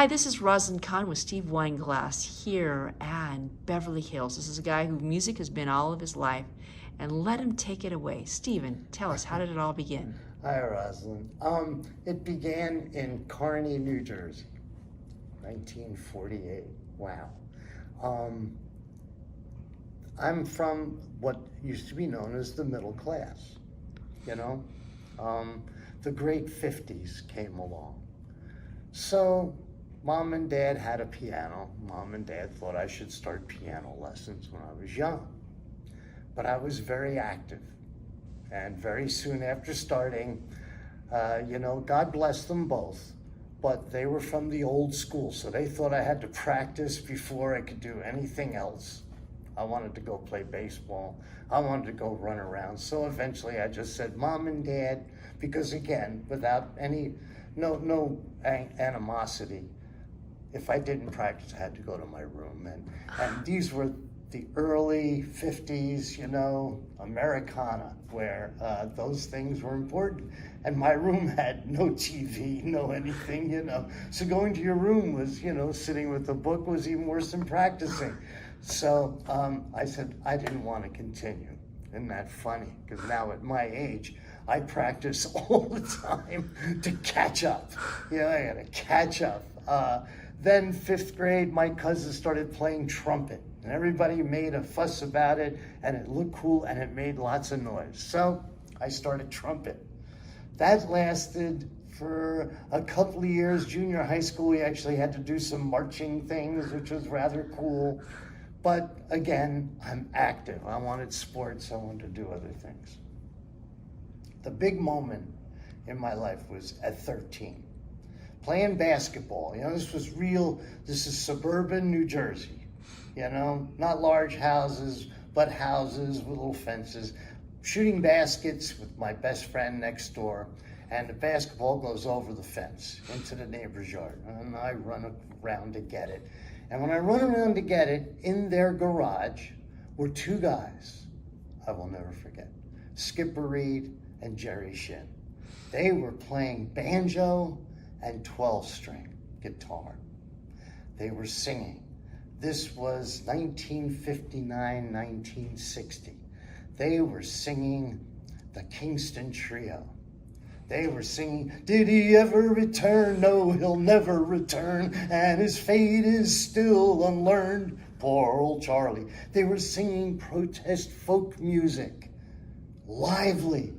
Hi, this is Rosalind Kahn with Steve Weinglass here in Beverly Hills. This is a guy who music has been all of his life, and let him take it away. Steven, tell us, how did it all begin? Hi, Rosalind. It began in Kearny, New Jersey, 1948. Wow. I'm from what used to be known as the middle class, you know? The great 50s came along. So Mom and Dad had a piano. Mom and Dad thought I should start piano lessons when I was young. But I was very active. And very soon after starting, God bless them both, but they were from the old school, so they thought I had to practice before I could do anything else. I wanted to go play baseball. I wanted to go run around. So eventually I just said, Mom and Dad, because again, without no animosity, if I didn't practice, I had to go to my room. And these were the early 50s, Americana, where those things were important. And my room had no TV, no anything, So going to your room was, sitting with a book was even worse than practicing. So I said, I didn't want to continue. Isn't that funny? Because now at my age, I practice all the time to catch up. I gotta catch up. Then 5th grade, my cousin started playing trumpet. And everybody made a fuss about it, and it looked cool, and it made lots of noise. So I started trumpet. That lasted for a couple of years. Junior high school, we actually had to do some marching things, which was rather cool. But again, I'm active. I wanted sports. I wanted to do other things. The big moment in my life was at 13. Playing basketball. This is suburban New Jersey. Not large houses, but houses with little fences. Shooting baskets with my best friend next door, and the basketball goes over the fence into the neighbor's yard, and I run around to get it. And when I run around to get it, in their garage were 2 guys I will never forget, Skipper Reed and Jerry Shin. They were playing banjo and 12-string guitar. They were singing. This was 1959, 1960. They were singing the Kingston Trio. They were singing, did he ever return? No, he'll never return, and his fate is still unlearned. Poor old Charlie. They were singing protest folk music, lively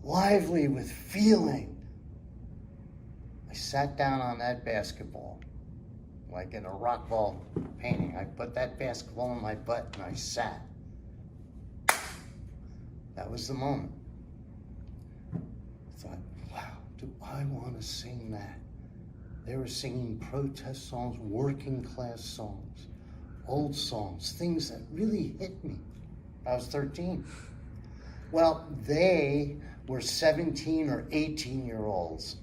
with feeling. I sat down on that basketball, like in a rock ball painting. I put that basketball in my butt and I sat. That was the moment. I thought, wow, do I want to sing that? They were singing protest songs, working class songs, old songs, things that really hit me. I was 13. Well, they were 17 or 18-year-olds.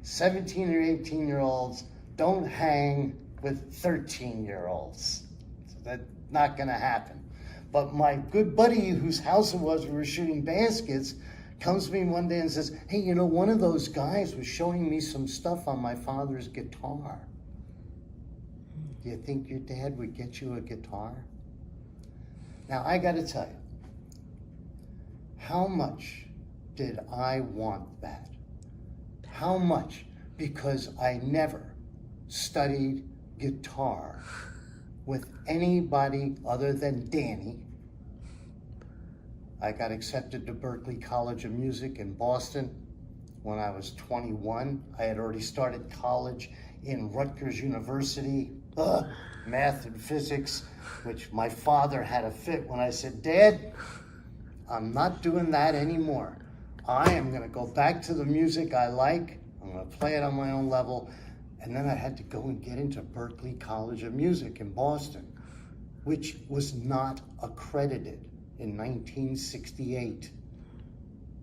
17 or 18-year-olds don't hang with 13-year-olds. So that's not gonna happen. But my good buddy whose house it was, we were shooting baskets, comes to me one day and says, hey, one of those guys was showing me some stuff on my father's guitar. Do you think your dad would get you a guitar? Now, I gotta tell you, how much did I want that? How much? Because I never studied guitar with anybody other than Danny. I got accepted to Berklee College of Music in Boston when I was 21. I had already started college in Rutgers University, math and physics, which my father had a fit when I said, Dad, I'm not doing that anymore. I am gonna go back to the music I like. I'm gonna play it on my own level. And then I had to go and get into Berklee College of Music in Boston, which was not accredited in 1968.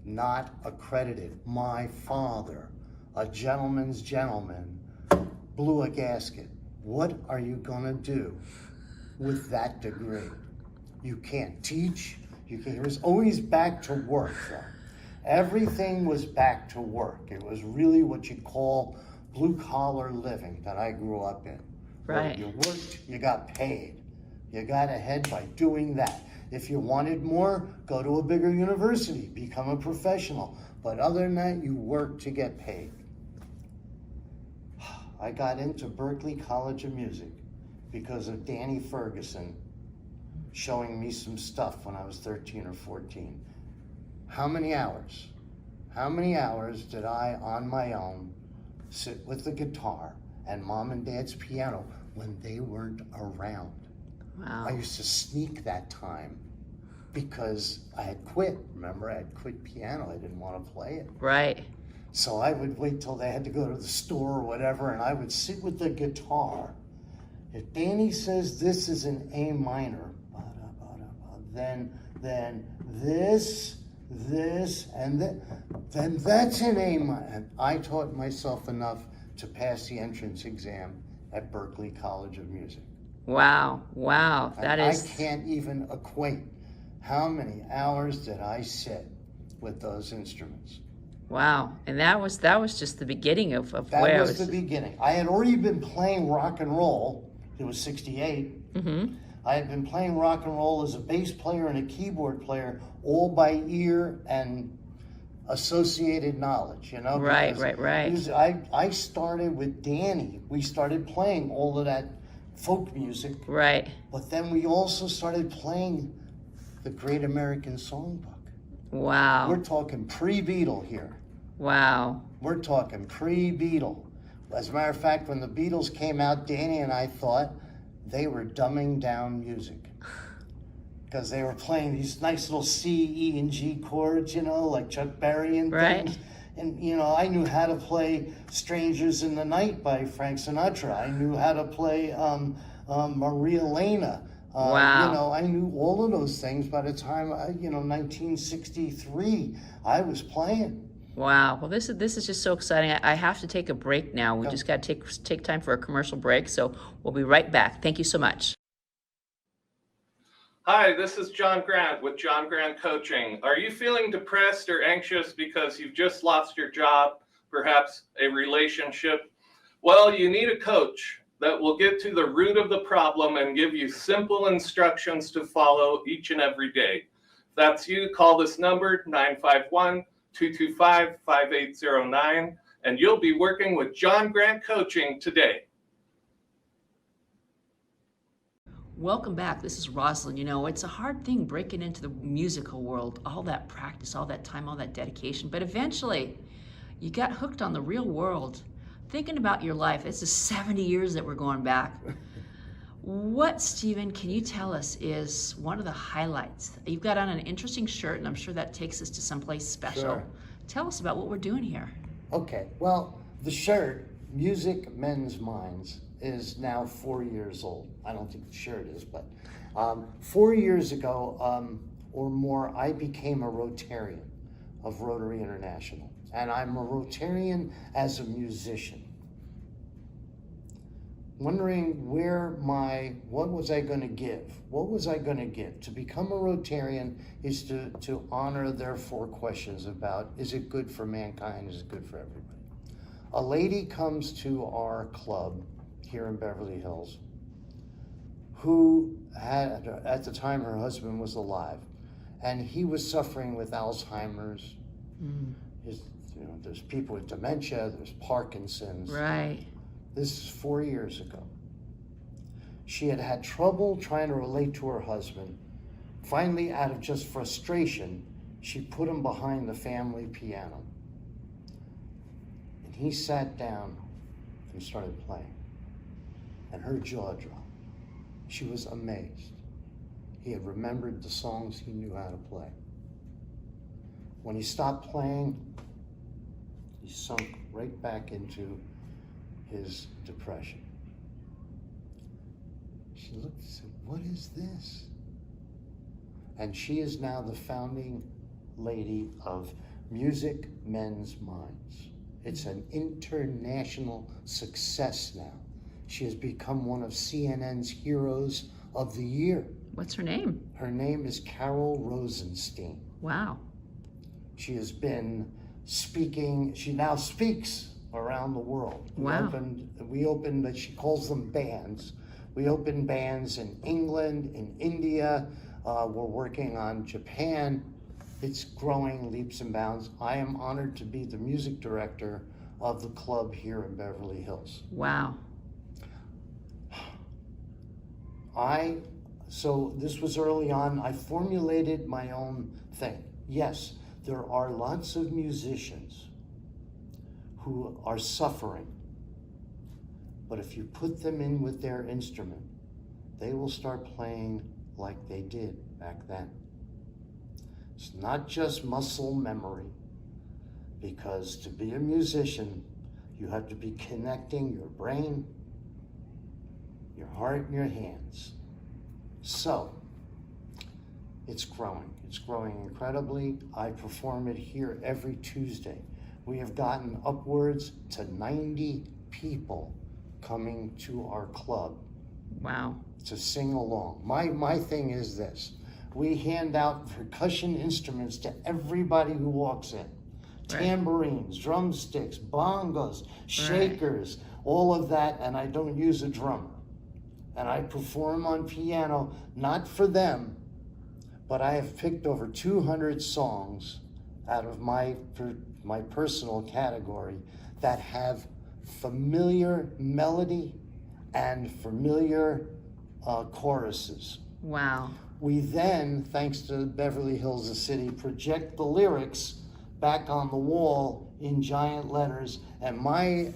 Not accredited. My father, a gentleman's gentleman, blew a gasket. What are you gonna do with that degree? You can't teach. It was always back to work, though. Everything was back to work. It was really what you call blue-collar living that I grew up in. Right. Where you worked, you got paid. You got ahead by doing that. If you wanted more, go to a bigger university, become a professional. But other than that, you work to get paid. I got into Berklee College of Music because of Danny Ferguson showing me some stuff when I was 13 or 14. How many hours? How many hours did I, on my own, sit with the guitar and mom and dad's piano when they weren't around? Wow. I used to sneak that time because I had quit. Remember, I had quit piano. I didn't want to play it. Right. So I would wait till they had to go to the store or whatever, and I would sit with the guitar. If Danny says this is an A minor, then this, and then that's an A minor. And I taught myself enough to pass the entrance exam at Berklee College of Music. Wow. Wow. That and is. I can't even equate how many hours did I sit with those instruments. Wow. And that was just the beginning of that where was the beginning. I had already been playing rock and roll. It was 68. Mm-hmm. I had been playing rock and roll as a bass player and a keyboard player, all by ear and associated knowledge, you know? Right. I started with Danny. We started playing all of that folk music. Right. But then we also started playing the Great American Songbook. Wow. We're talking pre-Beatle here. Wow. We're talking pre-Beatle. As a matter of fact, when the Beatles came out, Danny and I thought they were dumbing down music. Because they were playing these nice little C, E, and G chords, you know, like Chuck Berry and Right. things. And, you know, I knew how to play Strangers in the Night by Frank Sinatra. I knew how to play Maria Elena. Wow. You know, I knew all of those things by the time, 1963, I was playing. Wow. Well, this is just so exciting. I have to take a break now. We just got to take time for a commercial break, so we'll be right back. Thank you so much. Hi, this is John Grant with John Grant Coaching. Are you feeling depressed or anxious because you've just lost your job, perhaps a relationship? Well, you need a coach that will get to the root of the problem and give you simple instructions to follow each and every day. If that's you, call this number, 951-225-5809, and you'll be working with John Grant Coaching today. Welcome back. This is Rosalind. You know, it's a hard thing breaking into the musical world, all that practice, all that time, all that dedication, but eventually you got hooked on the real world. Thinking about your life, this is 70 years that we're going back. What, Stephen, can you tell us is one of the highlights? You've got on an interesting shirt, and I'm sure that takes us to someplace special. Sure. Tell us about what we're doing here. Okay, well, the shirt, Music Men's Minds, is now 4 years old. I don't think the shirt is, but 4 years ago or more, I became a Rotarian of Rotary International. And I'm a Rotarian as a musician. Wondering what was I going to give? What was I going to give? To become a Rotarian is to honor their 4 questions about, is it good for mankind? Is it good for everybody? A lady comes to our club here in Beverly Hills who had, at the time her husband was alive, and he was suffering with Alzheimer's. There's people with dementia, there's Parkinson's. Right. This is 4 years ago. She had had trouble trying to relate to her husband. Finally, out of just frustration, she put him behind the family piano. And he sat down and started playing. And her jaw dropped. She was amazed. He had remembered the songs he knew how to play. When he stopped playing, he sunk right back into his depression. She looked and said, "What is this?" And she is now the founding lady of Music Men's Minds. It's an international success now. She has become one of CNN's Heroes of the Year. What's her name? Her name is Carol Rosenstein. Wow. She has been speaking, she now speaks around the world. Wow. We opened, she calls them bands. We opened bands in England, in India. We're working on Japan. It's growing leaps and bounds. I am honored to be the music director of the club here in Beverly Hills. Wow. So this was early on. I formulated my own thing. Yes, there are lots of musicians who are suffering, but if you put them in with their instrument, they will start playing like they did back then. It's not just muscle memory, because to be a musician, you have to be connecting your brain, your heart, and your hands. So, it's growing. It's growing incredibly. I perform it here every Tuesday. We have gotten upwards to 90 people coming to our club. Wow. To sing along. My thing is this. We hand out percussion instruments to everybody who walks in. Tambourines, drumsticks, bongos, shakers, all of that, and I don't use a drummer. And I perform on piano, not for them, but I have picked over 200 songs out of my personal category that have familiar melody and familiar choruses. Wow. We then, thanks to Beverly Hills, the city, project the lyrics back on the wall in giant letters, and my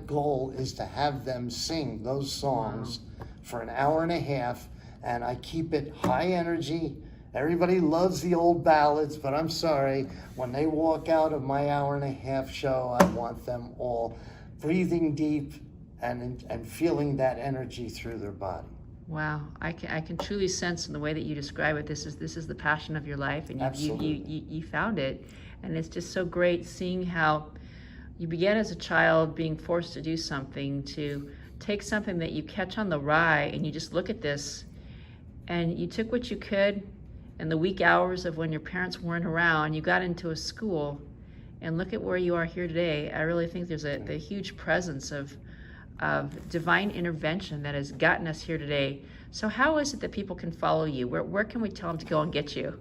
goal is to have them sing those songs for an hour and a half, and I keep it high energy. Everybody loves the old ballads, but I'm sorry, when they walk out of my hour and a half show, I want them all breathing deep and feeling that energy through their body. Wow, I can truly sense in the way that you describe it, this is the passion of your life, and you found it, and it's just so great seeing how you began as a child being forced to do something, to take something that you catch on the rye, and you just look at this, and you took what you could in the weak hours of when your parents weren't around, you got into a school, and look at where you are here today. I really think there's a huge presence of divine intervention that has gotten us here today. So how is it that people can follow you? Where can we tell them to go and get you?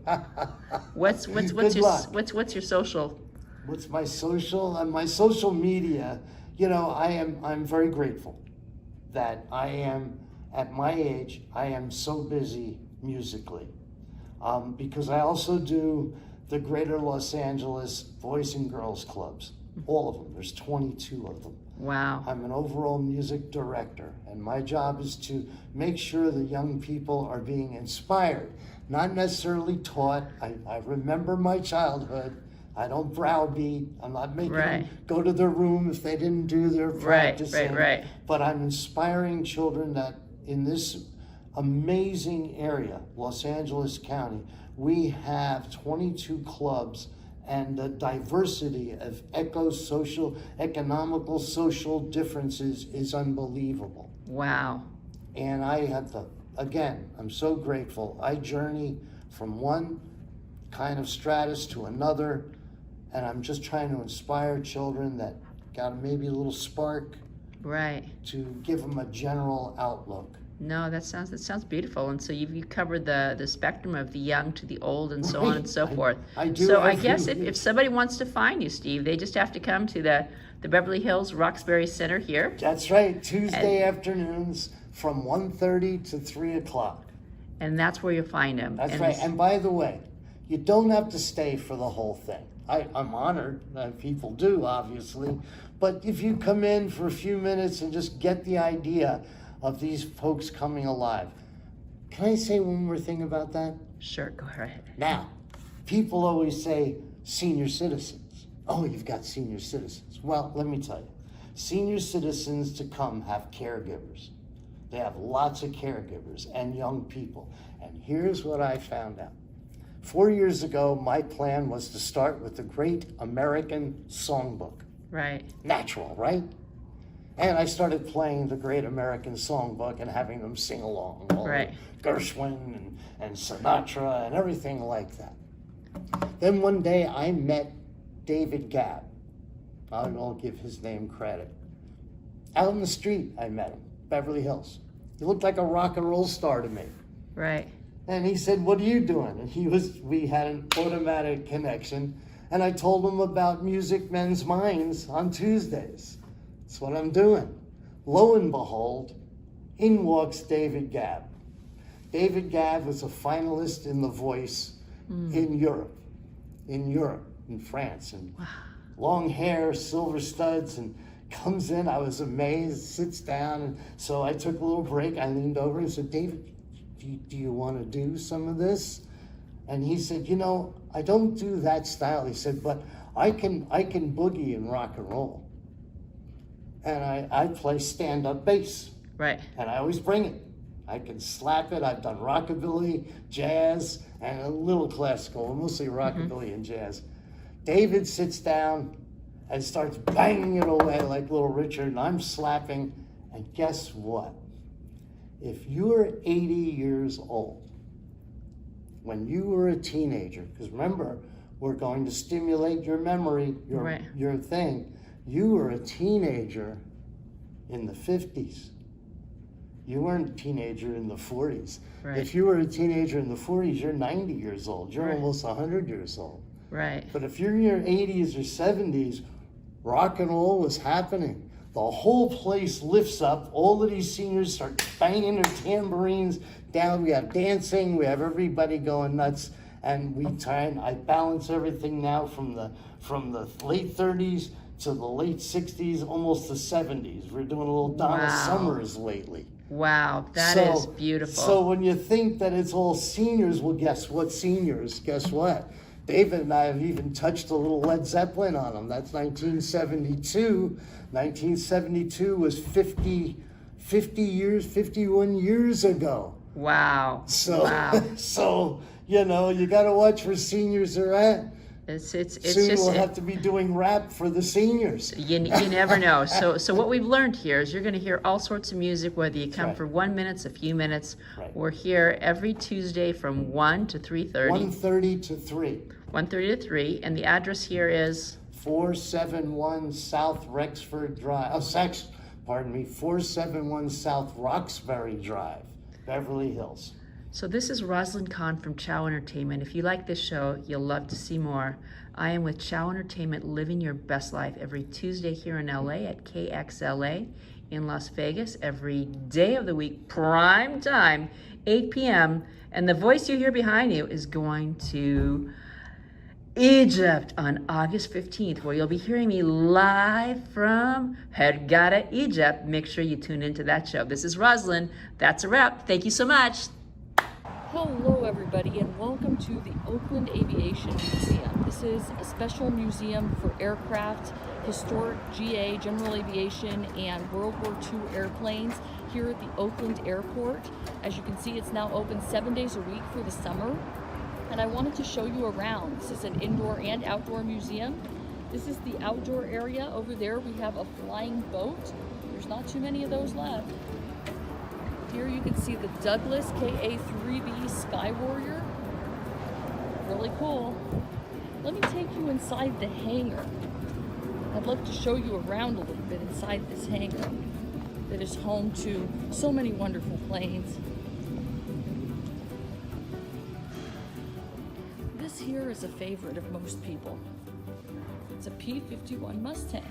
What's your social? What's my social? And my social media, you know, I'm very grateful that I am, at my age, I am so busy musically. Because I also do the Greater Los Angeles Boys and Girls Clubs, all of them. There's 22 of them. Wow. I'm an overall music director, and my job is to make sure the young people are being inspired, not necessarily taught. I remember my childhood. I don't browbeat. I'm not making them go to their room if they didn't do their practicing. Right. But I'm inspiring children that in this amazing area, Los Angeles County, we have 22 clubs, and the diversity of economical, social differences is unbelievable. Wow. And I have I'm so grateful. I journey from one kind of stratus to another, and I'm just trying to inspire children that got maybe a little spark. Right. To give them a general outlook. No, that sounds beautiful. And so you've covered the spectrum of the young to the old and so on and so forth. I do. So I guess if somebody wants to find you, Steve, they just have to come to the Beverly Hills Roxbury Center here. That's right. Tuesday afternoons from 1:30 to 3 o'clock. And that's where you'll find them. That's right. And by the way, you don't have to stay for the whole thing. I'm honored that people do, obviously. But if you come in for a few minutes and just get the idea of these folks coming alive. Can I say one more thing about that? Sure, go ahead. Now, people always say senior citizens. Oh, you've got senior citizens. Well, let me tell you, senior citizens to come have caregivers. They have lots of caregivers and young people. And here's what I found out. 4 years ago, my plan was to start with the Great American Songbook. Right. Natural, right? And I started playing the Great American Songbook and having them sing along. Gershwin and Sinatra and everything like that. Then one day I met David Gabb, I won't give his name credit. Out in the street, I met him, Beverly Hills. He looked like a rock and roll star to me. Right. And he said, "What are you doing?" And we had an automatic connection. And I told him about Music Men's Minds on Tuesdays. That's what I'm doing. Lo and behold, in walks David Gabb. David Gabb was a finalist in The Voice in Europe, in France. And long hair, silver studs, and comes in. I was amazed, sits down. And so I took a little break. I leaned over and said, "David, do you want to do some of this?" And he said, "You know, I don't do that style." He said, "But I can boogie and rock and roll. And I play stand-up bass. Right. And I always bring it. I can slap it. I've done rockabilly, jazz, and a little classical, mostly rockabilly and jazz." David sits down and starts banging it away like Little Richard, and I'm slapping. And guess what? If you're 80 years old, when you were a teenager, because remember, we're going to stimulate your memory, your thing. You were a teenager in the 50s. You weren't a teenager in the 40s. Right. If you were a teenager in the 40s, you're 90 years old. You're Right. almost 100 years old. Right. But if you're in your 80s or 70s, rock and roll was happening. The whole place lifts up. All of these seniors start banging their tambourines down. We have dancing. We have everybody going nuts. And I balance everything now from the late 30s to the late 60s, almost the 70s. We're doing a little Donna Summers lately. Wow, that is beautiful. So when you think that it's all seniors, well, guess what, seniors? Guess what? David and I have even touched a little Led Zeppelin on them. That's 1972. 1972 was 51 years ago. Wow. So, wow. so you know, you got to watch where seniors are at. It's Soon just we'll have to be doing rap for the seniors. you never know. So what we've learned here is you're going to hear all sorts of music, whether you come right. for 1 minute, a few minutes. Right. We're here every Tuesday from 1 to 3:30. 1:30 to 3. 1:30 to 3, and the address here is 471 South Rexford Drive. 471 South Roxbury Drive, Beverly Hills. So this is Rosalind Kahn from Chow Entertainment. If you like this show, you'll love to see more. I am with Chow Entertainment, living your best life every Tuesday here in LA at KXLA in Las Vegas, every day of the week, prime time, 8 p.m. And the voice you hear behind you is going to Egypt on August 15th, where you'll be hearing me live from Hurghada, Egypt. Make sure you tune into that show. This is Rosalind. That's a wrap. Thank you so much. Hello everybody and welcome to the Oakland Aviation Museum. This is a special museum for aircraft, historic GA, general aviation, and World War II airplanes here at the Oakland Airport. As you can see, it's now open 7 days a week for the summer. And I wanted to show you around. This is an indoor and outdoor museum. This is the outdoor area. Over there we have a flying boat. There's not too many of those left. Here you can see the Douglas KA-3B Sky Warrior. Really cool. Let me take you inside the hangar. I'd love to show you around a little bit inside this hangar that is home to so many wonderful planes. This here is a favorite of most people. It's a P-51 Mustang.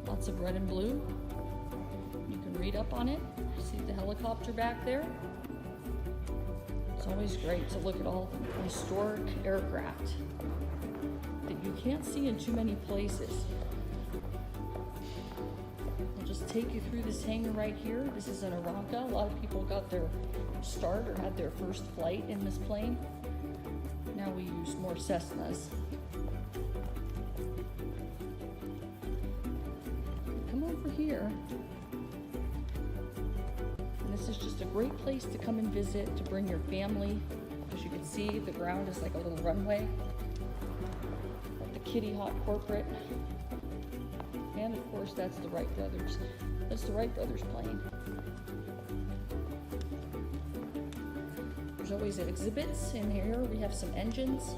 Lots of red and blue. Read up on it. See the helicopter back there? It's always great to look at all historic aircraft that you can't see in too many places. I'll just take you through this hangar right here. This is an Aranca. A lot of people got their start or had their first flight in this plane. Now we use more Cessnas. Come over here. This is just a great place to come and visit, to bring your family. As you can see, the ground is like a little runway. Got the Kitty Hawk corporate. And of course, that's the Wright Brothers. That's the Wright Brothers plane. There's always exhibits in here. We have some engines.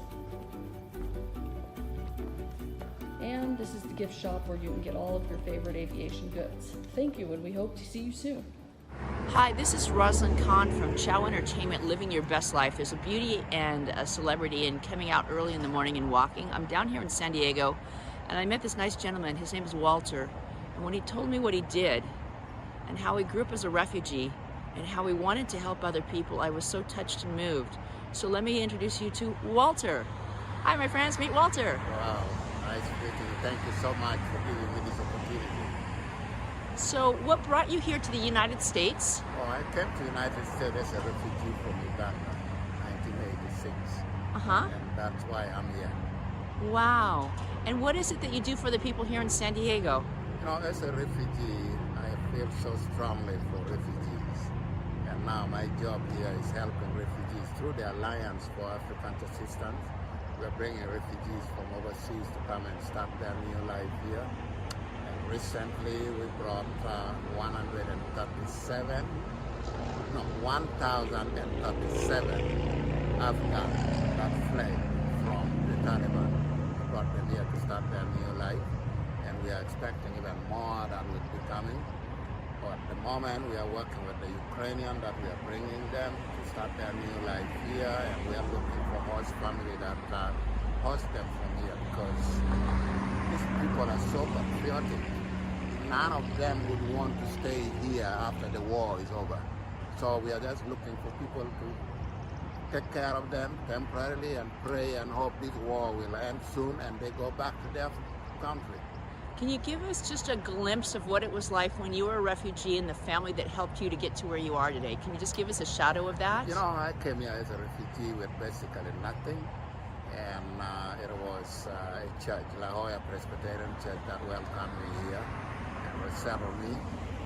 Museum. This is the gift shop where you can get all of your favorite aviation goods. Thank you, and we hope to see you soon. Hi, this is Rosalind Kahn from Chow Entertainment, Living Your Best Life. There's a beauty and a celebrity in coming out early in the morning and walking. I'm down here in San Diego, and I met this nice gentleman. His name is Walter. And when he told me what he did and how he grew up as a refugee and how he wanted to help other people, I was so touched and moved. So let me introduce you to Walter. Hi, my friends, meet Walter. Wow, nice meeting you. Thank you so much for giving me this opportunity. So what brought you here to the United States? Oh, I came to the United States as a refugee from Uganda, 1986. Uh-huh. And that's why I'm here. Wow. And what is it that you do for the people here in San Diego? You know, as a refugee, I feel so strongly for refugees. And now my job here is helping refugees through the Alliance for African Assistance. We're bringing refugees from overseas to come and start their new life here. And recently we brought 1,037 Afghans that fled from the Taliban. We brought them here to start their new life. And we are expecting even more that will be coming. But at the moment we are working with the Ukrainian that we are bringing them to start their new life here, and we are looking for host family that host them from here, because these people are so patriotic. None of them would want to stay here after the war is over. So we are just looking for people to take care of them temporarily and pray and hope this war will end soon and they go back to their country. Can you give us just a glimpse of what it was like when you were a refugee and the family that helped you to get to where you are today? Can you just give us a shadow of that? You know, I came here as a refugee with basically nothing, and it was a church, La Jolla Presbyterian Church, that welcomed me here and resettled me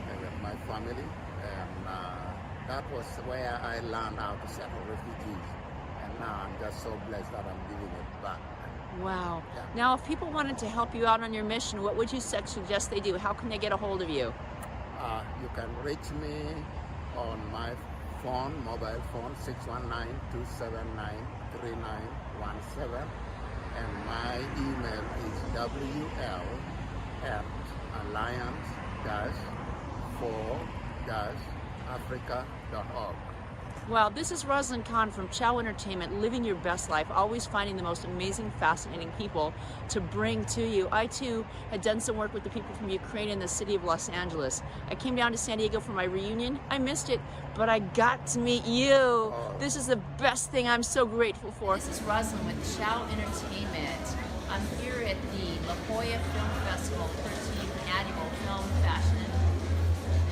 with my family, and that was where I learned how to settle refugees, and now I'm just so blessed that I'm giving it back. Wow. Yeah. Now, if people wanted to help you out on your mission, what would you suggest they do? How can they get a hold of you? You can reach me on my phone, mobile phone, 619-279-3917, and my email is wl@alliance-for-africa.org. Wow, this is Rosalind Kahn from Chow Entertainment, Living Your Best Life, always finding the most amazing, fascinating people to bring to you. I, too, had done some work with the people from Ukraine in the city of Los Angeles. I came down to San Diego for my reunion. I missed it, but I got to meet you. Oh. This is the best thing. I'm so grateful for. This is Rosalind with Chow Entertainment. I'm here at the La Jolla Film Festival 13th Annual Film Fashion.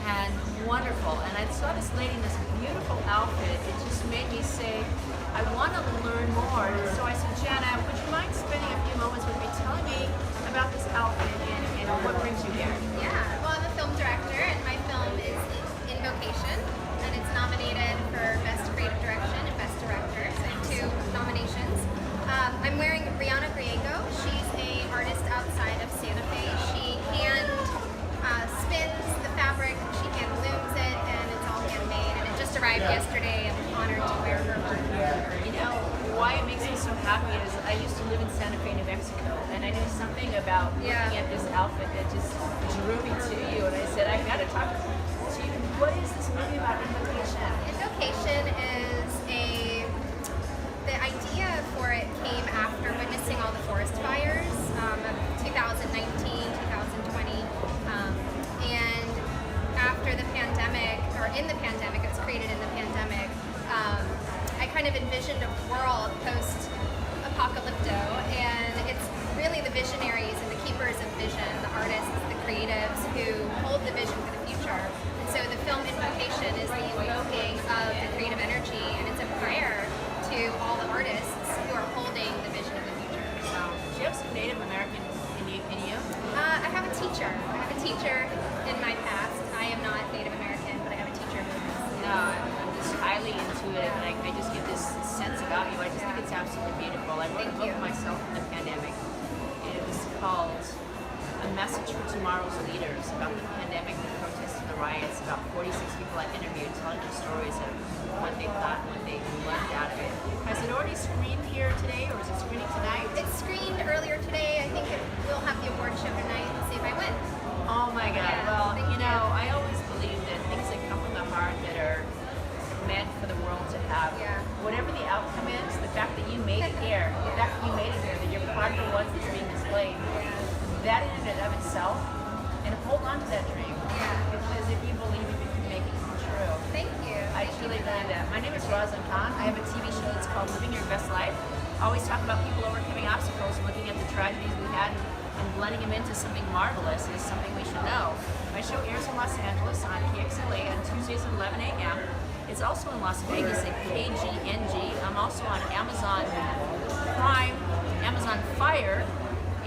And wonderful. And I saw this lady in this beautiful outfit. It just made me say, I want to learn more. So I said, Jana, would you mind spending a few moments with me telling me about this outfit and what brings you here? Yeah, well, I'm a film director, and my film is In Vocation, and it's nominated for Best Creative Direction and Best Director. So I have 2 nominations. I'm wearing Rihanna Griego. She's an artist outside of Santa Fe. She hand spins the fabric, she hand looms it, and it's all handmade. And it just arrived yesterday. I'm honored to wear her work. You know, why it makes me so happy is I used to live in Santa Fe, New Mexico, and I knew something about looking at this outfit that just drew me to you. And I said, I've got to talk to you. What is this movie about, Invocation? Invocation is the idea for it came after witnessing all the forest fires of 2019, 2020. And after the pandemic, or in the pandemic, it was created in the pandemic, I kind of envisioned a world post-apocalypto, and it's really the visionaries and the keepers of vision, the artists, the creatives who hold the vision for the future. And so the film Invocation is the invoking of the creative energy, and it's a prayer to all the artists who are holding the vision of the future. Wow. Do you have some Native American in you? I have a teacher. I have a teacher in my past. I am not Native American, but I have a teacher who is. No, I'm just highly into it, and I just get this sense about you. I just think it's absolutely beautiful. I wrote a book myself in the pandemic, and it was called A Message for Tomorrow's Leaders, about the pandemic, the protests, and the riots. About 46 people I interviewed telling their stories of what they thought and what they learned out of it. I said, already screened here today, or is it screening tonight? It's screened earlier today. I think we'll have the award show tonight and see if I win. Oh my God. Yeah, Well, thank you know, you. I always believe that things that come from the heart that are meant for the world to have, Yeah. whatever the outcome is, the fact that you made it here, the fact that you made it here, that you're part of the ones that's being displayed, that in and of itself, and hold on to that dream. Yeah. Because if you believe it, you can make it come true. Thank you. I truly believe that. My name is Rosalind Khan. I have a TV show that's called Living Your Best Life. I always talk about people overcoming obstacles and looking at the tragedies we had and blending them into something marvelous is something we should know. My show airs in Los Angeles on KXLA on Tuesdays at 11 a.m. It's also in Las Vegas at KGNG. I'm also on Amazon Prime, Amazon Fire,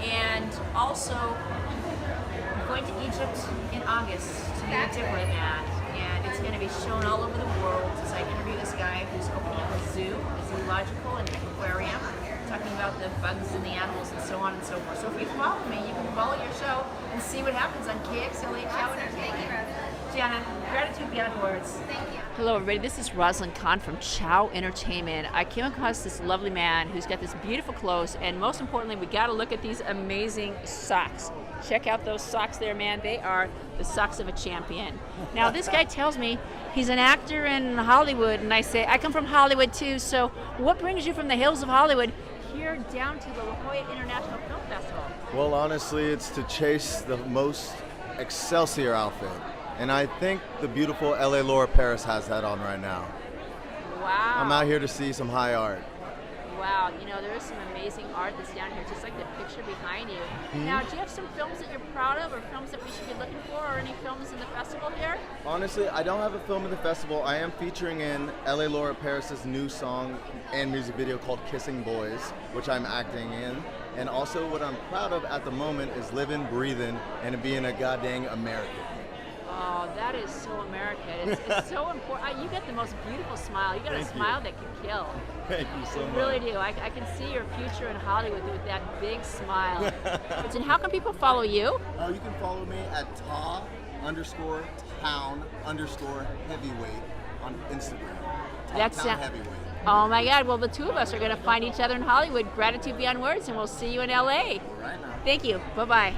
and also I'm going to Egypt in August to do a That's diplomat. And it's going to be shown all over the world as I interview this guy who's opening up a zoo, a zoological and aquarium, talking about the bugs and the animals and so on and so forth. So if you follow me, you can follow your show and see what happens on KXLA Chow Thank you, Entertainment. Rosalind. Jana, gratitude beyond words. Thank you. Hello everybody, this is Rosalind Khan from Chow Entertainment. I came across this lovely man who's got this beautiful clothes, and most importantly, we got to look at these amazing socks. Check out those socks there, man. They are the socks of a champion. Now this guy tells me he's an actor in Hollywood, and I say, I come from Hollywood too, so what brings you from the hills of Hollywood here down to the La Jolla International Film Festival? Well, honestly, it's to chase the most Excelsior outfit. And I think the beautiful LA Laura Paris has that on right now. Wow. I'm out here to see some high art. Wow, you know, there is some amazing art that's down here, just like the picture behind you. Now, do you have some films that you're proud of, or films that we should be looking for, or any films in the festival here? Honestly, I don't have a film in the festival. I am featuring in LA Laura Paris's new song and music video called Kissing Boys, which I'm acting in. And also what I'm proud of at the moment is living, breathing, and being a goddamn American. Oh, that is so American. It's so important. You got the most beautiful smile. You got Thank a you. smile that can kill. Thank you so You much. really do. I can see your future in Hollywood with that big smile. And how can people follow you? You can follow me at ta_town_heavyweight on Instagram. That's Town Heavyweight. Oh my God. Well, the two of us are going to find each other in Hollywood. Gratitude beyond words, and we'll see you in LA. All right now. Thank you. Bye-bye.